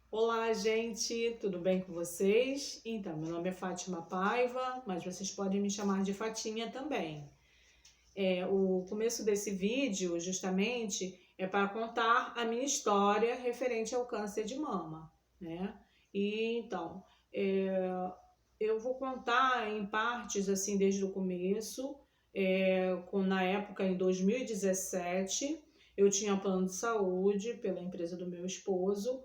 Olá, gente, tudo bem com vocês? Então, meu nome é Fátima Paiva, mas vocês podem me chamar de Fatinha também. O começo desse vídeo, justamente, é para contar a minha história referente ao câncer de mama, né? E então, é, eu vou contar em partes, assim, desde o começo, na época, em 2017, eu tinha plano de saúde pela empresa do meu esposo,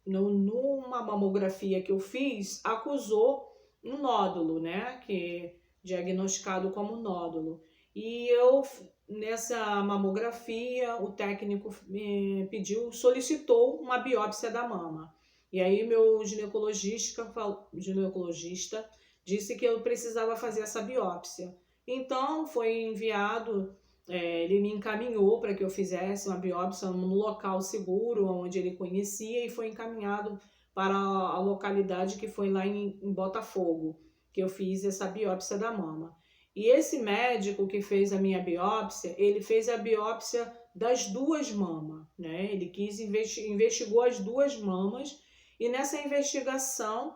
numa mamografia que eu fiz, acusou um nódulo, né? Que diagnosticado como nódulo. E eu, nessa mamografia, o técnico me solicitou uma biópsia da mama. E aí meu ginecologista disse que eu precisava fazer essa biópsia. Então foi enviado, ele me encaminhou para que eu fizesse uma biópsia num local seguro, onde ele conhecia, e foi encaminhado para a localidade que foi lá em Botafogo, que eu fiz essa biópsia da mama. E esse médico que fez a minha biópsia, ele fez a biópsia das duas mamas, né? Ele investigou as duas mamas, e nessa investigação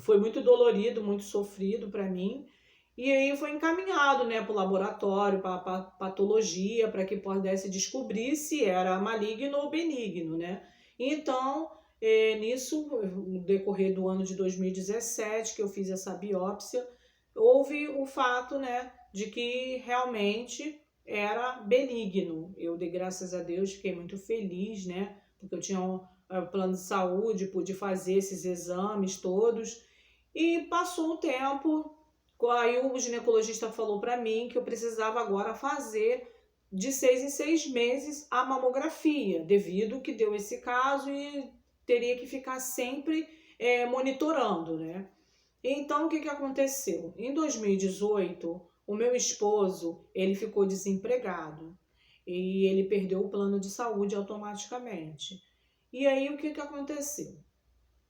foi muito dolorido, muito sofrido para mim. E aí foi encaminhado, né, para o laboratório, para patologia, para que pudesse descobrir se era maligno ou benigno, né? Então, nisso, no decorrer do ano de 2017, que eu fiz essa biópsia, houve o fato, né, de que realmente era benigno. Eu dei graças a Deus, fiquei muito feliz, né, porque eu tinha um plano de saúde, pude fazer esses exames todos. E passou um tempo, aí o ginecologista falou para mim que eu precisava agora fazer de 6 em 6 meses a mamografia, devido que deu esse caso e teria que ficar sempre monitorando, né? Então, o que aconteceu? Em 2018, o meu esposo, ele ficou desempregado e ele perdeu o plano de saúde automaticamente. E aí, o que aconteceu?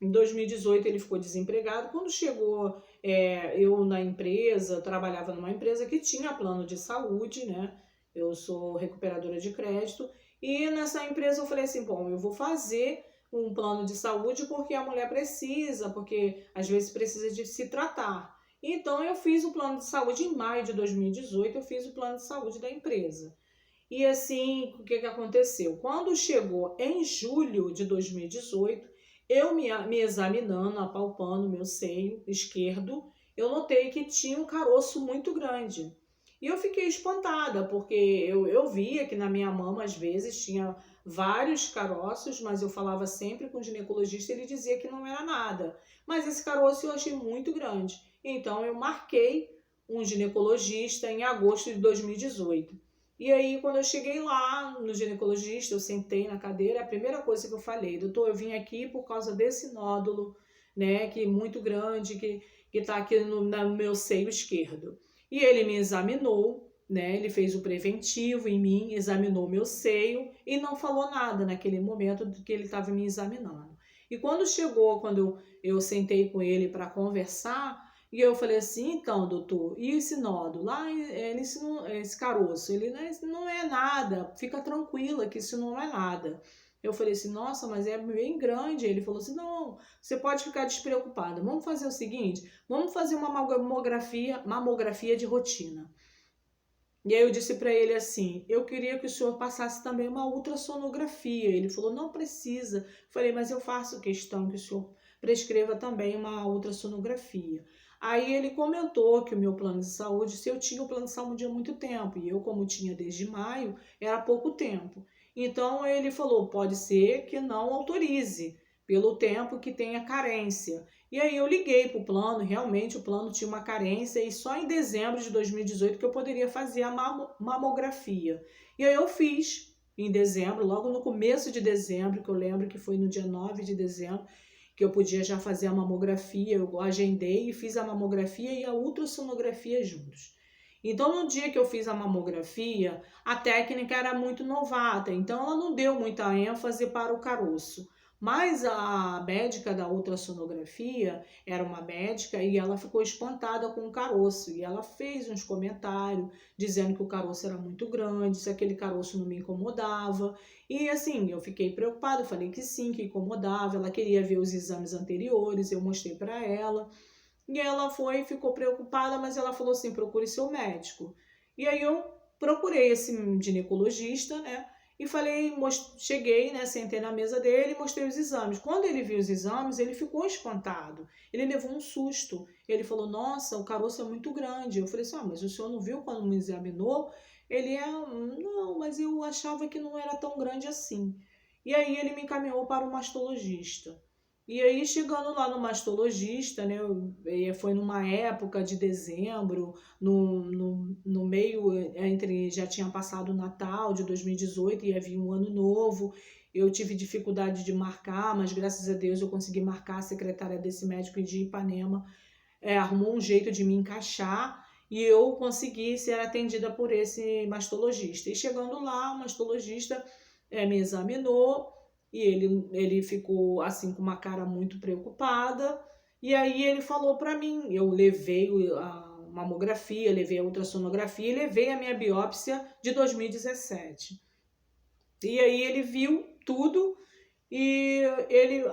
Em 2018 ele ficou desempregado. Quando chegou, eu na empresa, trabalhava numa empresa que tinha plano de saúde, né? Eu sou recuperadora de crédito. E nessa empresa eu falei assim, bom, eu vou fazer um plano de saúde porque a mulher precisa, porque às vezes precisa de se tratar. Então eu fiz o plano de saúde em maio de 2018, eu fiz o plano de saúde da empresa. E assim, o que aconteceu? Quando chegou em julho de 2018, eu me examinando, apalpando meu seio esquerdo, eu notei que tinha um caroço muito grande. E eu fiquei espantada, porque eu via que na minha mama, às vezes, tinha vários caroços, mas eu falava sempre com o ginecologista e ele dizia que não era nada. Mas esse caroço eu achei muito grande. Então, eu marquei um ginecologista em agosto de 2018. E aí, quando eu cheguei lá no ginecologista, eu sentei na cadeira, a primeira coisa que eu falei, doutor, eu vim aqui por causa desse nódulo, né, que é muito grande, que tá aqui no meu seio esquerdo. E ele me examinou, né, ele fez o preventivo em mim, examinou meu seio e não falou nada naquele momento do que ele estava me examinando. E quando chegou, quando eu sentei com ele para conversar, e eu falei assim, então, doutor, e esse nódulo? Lá, esse caroço, ele não é nada, fica tranquila que isso não é nada. Eu falei assim, nossa, mas é bem grande. Ele falou assim, não, você pode ficar despreocupada. Vamos fazer o seguinte, vamos fazer uma mamografia de rotina. E aí eu disse para ele assim, eu queria que o senhor passasse também uma ultrassonografia. Ele falou, não precisa. Falei, mas eu faço questão que o senhor prescreva também uma ultrassonografia. Aí ele comentou que o meu plano de saúde, se eu tinha o plano de saúde há muito tempo, e eu como tinha desde maio, era pouco tempo. Então ele falou, pode ser que não autorize, pelo tempo que tenha carência. E aí eu liguei para o plano, realmente o plano tinha uma carência e só em dezembro de 2018 que eu poderia fazer a mamografia. E aí eu fiz em dezembro, logo no começo de dezembro, que eu lembro que foi no dia 9 de dezembro, que eu podia já fazer a mamografia, eu agendei e fiz a mamografia e a ultrassonografia juntos. Então, no dia que eu fiz a mamografia, a técnica era muito novata, então ela não deu muita ênfase para o caroço. Mas a médica da ultrassonografia era uma médica e ela ficou espantada com o caroço. E ela fez uns comentários dizendo que o caroço era muito grande, se aquele caroço não me incomodava. E assim, eu fiquei preocupada, falei que sim, que incomodava. Ela queria ver os exames anteriores, eu mostrei para ela. E ela foi e ficou preocupada, mas ela falou assim: procure seu médico. E aí eu procurei esse ginecologista, né? E falei, cheguei, né? Sentei na mesa dele e mostrei os exames. Quando ele viu os exames, ele ficou espantado. Ele levou um susto. Ele falou: nossa, o caroço é muito grande. Eu falei assim: ah, mas o senhor não viu quando me examinou? Ele é, não, mas eu achava que não era tão grande assim. E aí ele me encaminhou para o mastologista. E aí, chegando lá no mastologista, né, foi numa época de dezembro, no meio, entre já tinha passado o Natal de 2018 e havia um ano novo. Eu tive dificuldade de marcar, mas graças a Deus eu consegui marcar. A secretária desse médico de Ipanema arrumou um jeito de me encaixar e eu consegui ser atendida por esse mastologista. E chegando lá, o mastologista me examinou e ele ficou assim com uma cara muito preocupada. E aí ele falou para mim, eu levei a mamografia, levei a ultrassonografia e levei a minha biópsia de 2017. E aí ele viu tudo e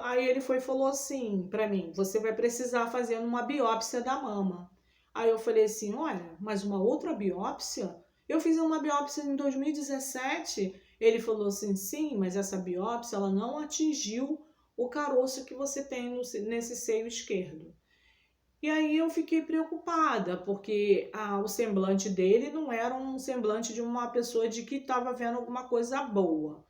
aí ele foi e falou assim para mim: você vai precisar fazer uma biópsia da mama. Aí eu falei assim: olha, mas uma outra biópsia? Eu fiz uma biópsia em 2017. Ele falou assim: sim, mas essa biópsia ela não atingiu o caroço que você tem nesse seio esquerdo. E aí eu fiquei preocupada, porque o semblante dele não era um semblante de uma pessoa de que estava vendo alguma coisa boa.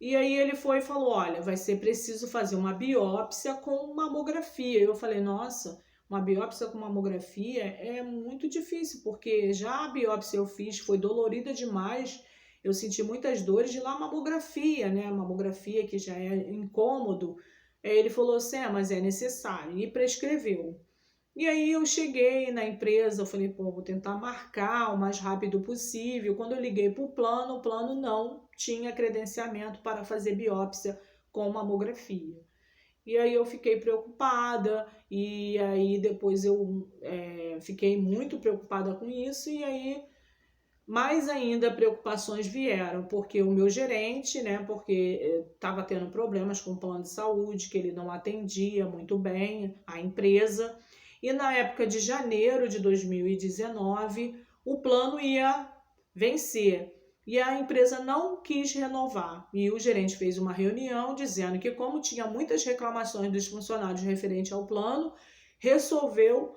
E aí ele foi e falou: olha, vai ser preciso fazer uma biópsia com mamografia. Eu falei: nossa, uma biópsia com mamografia é muito difícil, porque já a biópsia eu fiz, foi dolorida demais. Eu senti muitas dores de lá a mamografia, né? A mamografia que já é incômodo. Aí ele falou assim: mas é necessário. E prescreveu. E aí eu cheguei na empresa, eu falei, pô, vou tentar marcar o mais rápido possível. Quando eu liguei para o plano não tinha credenciamento para fazer biópsia com mamografia. E aí eu fiquei preocupada, e aí depois eu fiquei muito preocupada com isso, e aí mais ainda preocupações vieram, porque o meu gerente, né, porque estava tendo problemas com o plano de saúde, que ele não atendia muito bem a empresa, e na época de janeiro de 2019, o plano ia vencer, e a empresa não quis renovar, e o gerente fez uma reunião dizendo que como tinha muitas reclamações dos funcionários referente ao plano, resolveu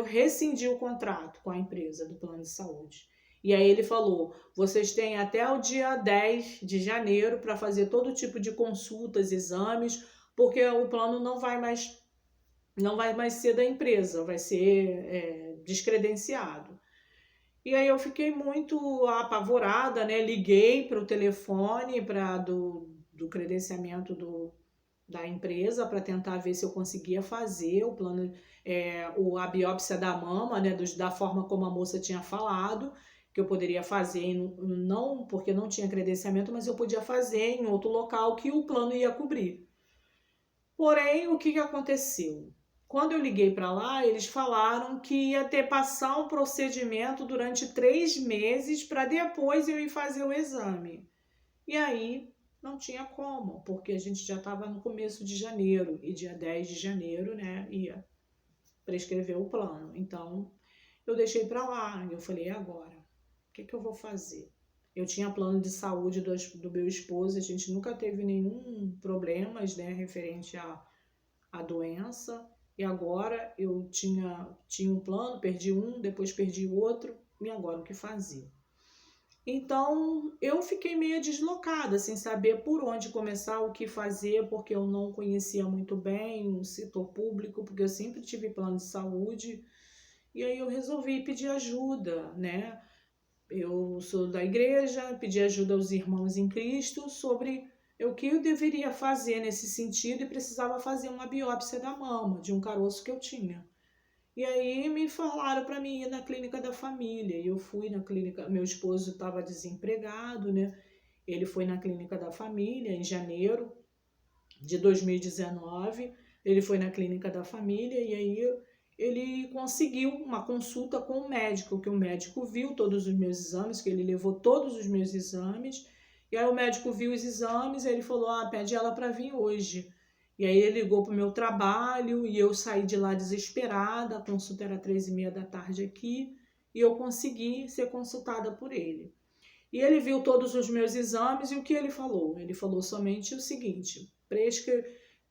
rescindir o contrato com a empresa do plano de saúde. E aí ele falou: vocês têm até o dia 10 de janeiro para fazer todo tipo de consultas, exames, porque o plano não vai mais ser da empresa, vai ser descredenciado. E aí eu fiquei muito apavorada, né? Liguei para o telefone do credenciamento da empresa para tentar ver se eu conseguia fazer o plano, a biópsia da mama, né? Da forma como a moça tinha falado que eu poderia fazer, não porque não tinha credenciamento, mas eu podia fazer em outro local que o plano ia cobrir. Porém, o que aconteceu? Quando eu liguei para lá, eles falaram que ia ter passar um procedimento durante 3 meses para depois eu ir fazer o exame. E aí não tinha como, porque a gente já estava no começo de janeiro e dia 10 de janeiro, né, ia prescrever o plano. Então eu deixei para lá. Eu falei: e agora? O que eu vou fazer? Eu tinha plano de saúde do meu esposo, a gente nunca teve nenhum problemas, né, referente à doença. E agora eu tinha um plano, perdi um, depois perdi o outro, e agora o que fazer? Então eu fiquei meio deslocada, sem saber por onde começar, o que fazer, porque eu não conhecia muito bem o setor público, porque eu sempre tive plano de saúde. E aí eu resolvi pedir ajuda, né? Eu sou da igreja, pedi ajuda aos irmãos em Cristo sobre o que eu deveria fazer nesse sentido e precisava fazer uma biópsia da mama, de um caroço que eu tinha. E aí me falaram para mim ir na clínica da família. E eu fui na clínica, meu esposo estava desempregado, né? Ele foi na clínica da família em janeiro de 2019, ele foi na clínica da família e aí ele conseguiu uma consulta com o médico, que o médico viu todos os meus exames, que ele levou todos os meus exames, e aí o médico viu os exames e ele falou, pede ela para vir hoje. E aí ele ligou para o meu trabalho e eu saí de lá desesperada, a consulta era 3h30 da tarde aqui, e eu consegui ser consultada por ele. E ele viu todos os meus exames e o que ele falou? Ele falou somente o seguinte,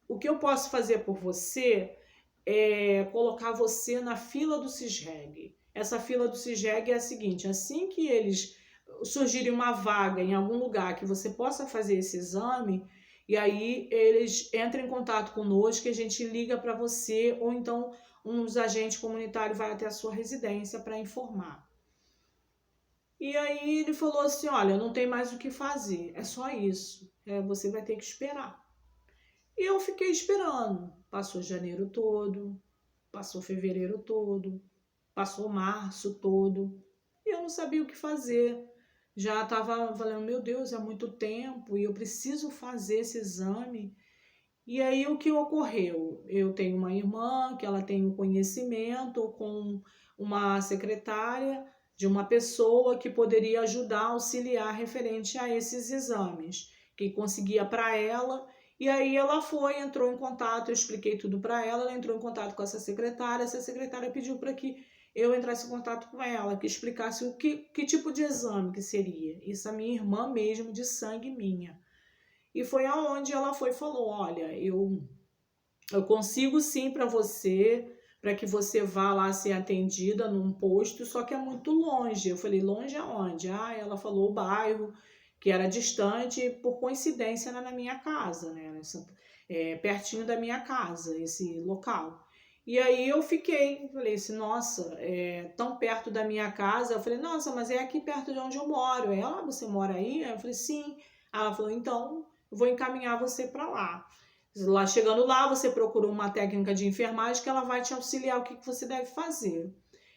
o que eu posso fazer por você é colocar você na fila do CISREG. Essa fila do CISREG é a seguinte, assim que eles surgirem uma vaga em algum lugar que você possa fazer esse exame, e aí eles entram em contato conosco, que a gente liga para você, ou então um dos agentes comunitários vai até a sua residência para informar. E aí ele falou assim, olha, não tem mais o que fazer, é só isso, você vai ter que esperar. E eu fiquei esperando, passou janeiro todo, passou fevereiro todo, passou março todo, e eu não sabia o que fazer. Já estava falando, meu Deus, é muito tempo e eu preciso fazer esse exame. E aí o que ocorreu? Eu tenho uma irmã que ela tem um conhecimento com uma secretária de uma pessoa que poderia ajudar, auxiliar referente a esses exames, que conseguia para ela. E aí ela foi, entrou em contato, eu expliquei tudo para ela, ela entrou em contato com essa secretária pediu para que eu entrasse em contato com ela, que explicasse que tipo de exame que seria. Isso a minha irmã mesmo, de sangue minha. E foi aonde ela foi e falou, olha, eu consigo sim para que você vá lá ser atendida num posto, só que é muito longe. Eu falei, longe aonde? Ela falou o bairro, que era distante, por coincidência era na minha casa, né? Pertinho da minha casa, esse local. E aí eu falei assim, nossa, tão perto da minha casa. Eu falei, nossa, mas é aqui perto de onde eu moro. Ela, você mora aí? Eu falei, sim. Ela falou, então eu vou encaminhar você para lá. Chegando lá, você procura uma técnica de enfermagem que ela vai te auxiliar o que você deve fazer.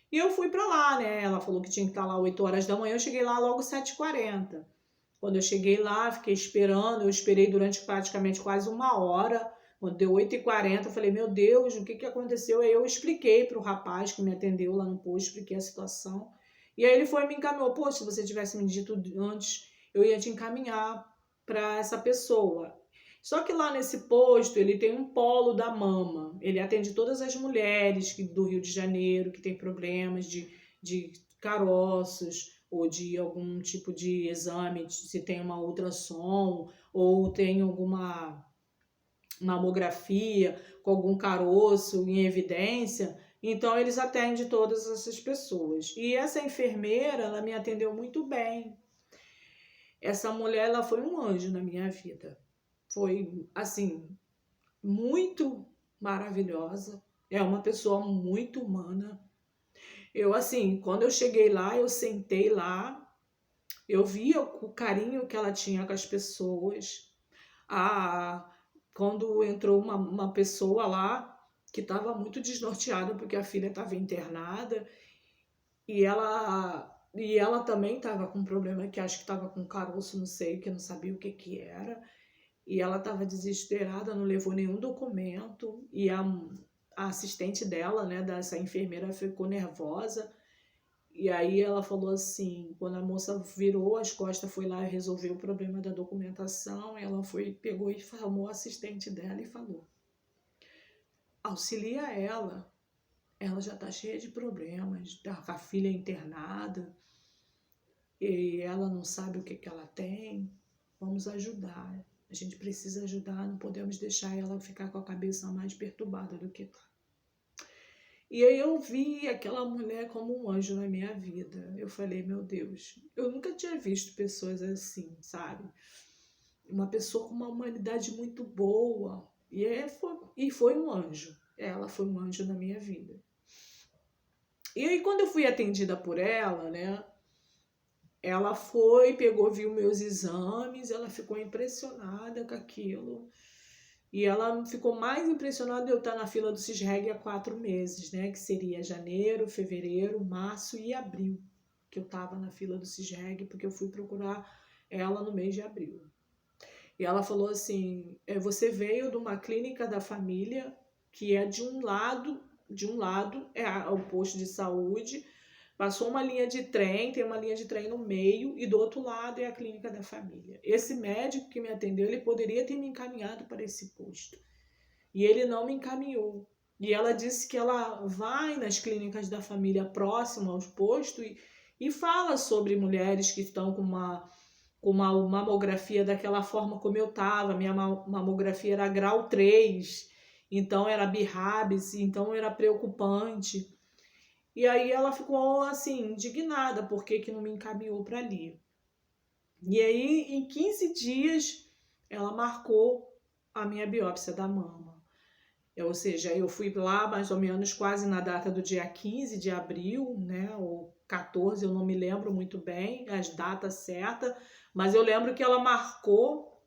E eu fui para lá, né? Ela falou que tinha que estar lá 8 horas da manhã, eu cheguei lá logo 7h40. Quando eu cheguei lá, fiquei esperando, eu esperei durante praticamente quase 1 hora. Quando deu 8h40, eu falei, meu Deus, o que aconteceu? Aí eu expliquei para o rapaz que me atendeu lá no posto, expliquei a situação. E aí ele foi e me encaminhou. Pô, se você tivesse me dito antes, eu ia te encaminhar para essa pessoa. Só que lá nesse posto, ele tem um polo da mama. Ele atende todas as mulheres do Rio de Janeiro que tem problemas de caroços ou de algum tipo de exame, se tem uma ultrassom ou tem alguma mamografia com algum caroço em evidência. Então, eles atendem todas essas pessoas. E essa enfermeira, ela me atendeu muito bem. Essa mulher, ela foi um anjo na minha vida. Foi, assim, muito maravilhosa. É uma pessoa muito humana. Eu, assim, quando eu cheguei lá, eu sentei lá, eu via o carinho que ela tinha com as pessoas. Quando entrou uma pessoa lá que estava muito desnorteada porque a filha estava internada e ela também estava com um problema que acho que estava com caroço, não sei, que eu não sabia o que era. E ela estava desesperada, não levou nenhum documento. E a assistente dela, né, dessa enfermeira, ficou nervosa. E aí ela falou assim, quando a moça virou as costas, foi lá resolver o problema da documentação, ela pegou e chamou a assistente dela e falou, auxilia ela já está cheia de problemas, tá com a filha internada, e ela não sabe o que ela tem, vamos ajudar. A gente precisa ajudar, não podemos deixar ela ficar com a cabeça mais perturbada do que tá. E aí eu vi aquela mulher como um anjo na minha vida. Eu falei, meu Deus, eu nunca tinha visto pessoas assim, sabe? Uma pessoa com uma humanidade muito boa. E foi um anjo. Ela foi um anjo na minha vida. E aí quando eu fui atendida por ela, né? Ela viu meus exames, ela ficou impressionada com aquilo. E ela ficou mais impressionada de eu estar na fila do CISREG há 4 meses, né? Que seria janeiro, fevereiro, março e abril. Que eu estava na fila do CISREG, porque eu fui procurar ela no mês de abril. E ela falou assim, você veio de uma clínica da família, que é de um lado é o posto de saúde, passou uma linha de trem, tem uma linha de trem no meio, e do outro lado é a clínica da família. Esse médico que me atendeu, ele poderia ter me encaminhado para esse posto. E ele não me encaminhou. E ela disse que ela vai nas clínicas da família próxima aos postos e fala sobre mulheres que estão com uma mamografia daquela forma como eu estava. Minha mamografia era grau 3, então era BRABS, então era preocupante. E aí ela ficou assim, indignada, porque que não me encaminhou para ali. E aí, em 15 dias, ela marcou a minha biópsia da mama. Ou seja, eu fui lá mais ou menos quase na data do dia 15 de abril, né? Ou 14, eu não me lembro muito bem as datas certas, mas eu lembro que ela marcou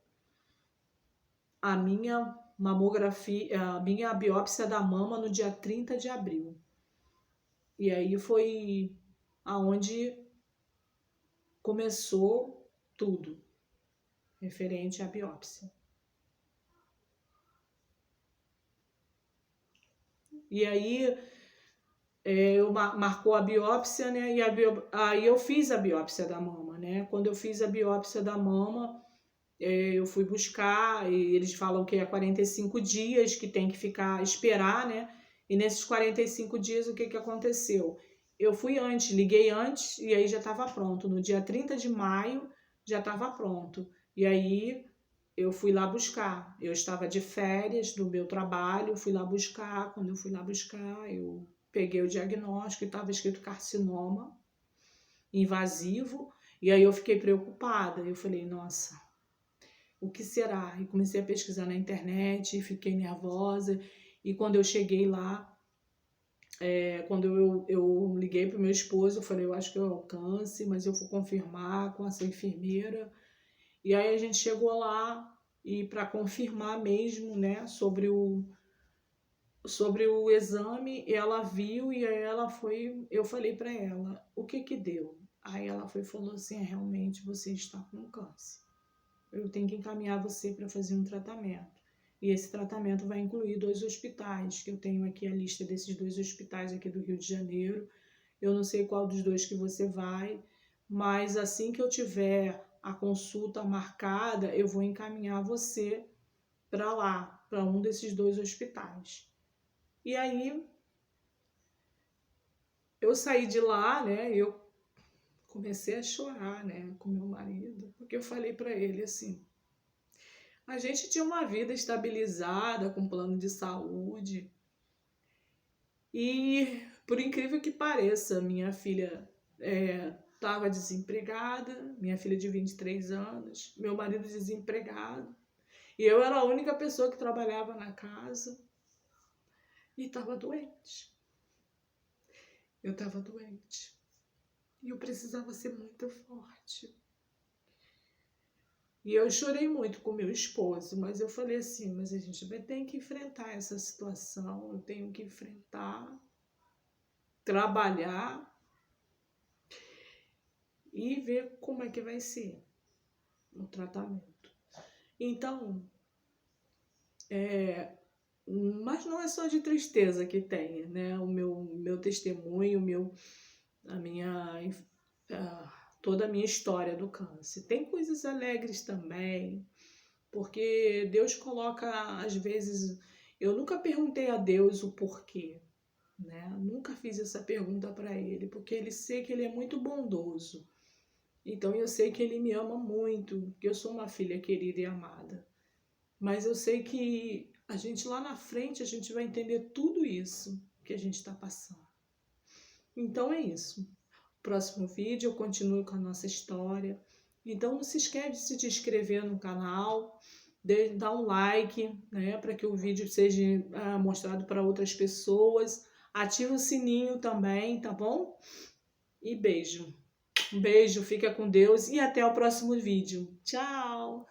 a minha mamografia, a minha biópsia da mama no dia 30 de abril. E aí foi aonde começou tudo referente à biópsia. E aí eu marcou a biópsia, né? E aí eu fiz a biópsia da mama, né? Quando eu fiz a biópsia da mama, eu fui buscar, e eles falam que é 45 dias que tem que esperar, né? E nesses 45 dias, o que aconteceu? Eu fui antes, liguei antes e aí já estava pronto. No dia 30 de maio já estava pronto. E aí eu fui lá buscar. Eu estava de férias do meu trabalho, fui lá buscar. Quando eu fui lá buscar, eu peguei o diagnóstico e estava escrito carcinoma invasivo. E aí eu fiquei preocupada. Eu falei, nossa, o que será? E comecei a pesquisar na internet, fiquei nervosa. E quando eu cheguei lá, quando eu liguei para o meu esposo, eu falei, eu acho que eu câncer, mas eu vou confirmar com essa enfermeira. E aí a gente chegou lá e para confirmar mesmo, né, sobre o exame, ela viu e aí eu falei para ela, o que deu? Aí ela falou assim, realmente você está com câncer. Eu tenho que encaminhar você para fazer um tratamento. E esse tratamento vai incluir 2 hospitais, que eu tenho aqui a lista desses 2 hospitais aqui do Rio de Janeiro. Eu não sei qual dos 2 que você vai, mas assim que eu tiver a consulta marcada, eu vou encaminhar você para lá, para um desses 2 hospitais. E aí, eu saí de lá, né, eu comecei a chorar, né, com meu marido, porque eu falei para ele assim, a gente tinha uma vida estabilizada, com plano de saúde, e por incrível que pareça, minha filha estava desempregada, minha filha de 23 anos, meu marido desempregado, e eu era a única pessoa que trabalhava na casa e estava doente. Eu estava doente e eu precisava ser muito forte. E eu chorei muito com meu esposo, mas eu falei assim, mas a gente vai ter que enfrentar essa situação, eu tenho que enfrentar, trabalhar e ver como é que vai ser o tratamento. Então, mas não é só de tristeza que tem, né? O meu testemunho, toda a minha história do câncer. Tem coisas alegres também, porque Deus coloca, às vezes, eu nunca perguntei a Deus o porquê, né? Nunca fiz essa pergunta para Ele, porque Ele sei que Ele é muito bondoso. Então eu sei que Ele me ama muito, que eu sou uma filha querida e amada. Mas eu sei que a gente lá na frente, a gente vai entender tudo isso que a gente está passando. Então é isso. Próximo vídeo eu continuo com a nossa história. Então não se esquece de se inscrever no canal, dar um like, né, para que o vídeo seja mostrado para outras pessoas. Ativa o sininho também, tá bom? E beijo. Um beijo, fica com Deus e até o próximo vídeo. Tchau!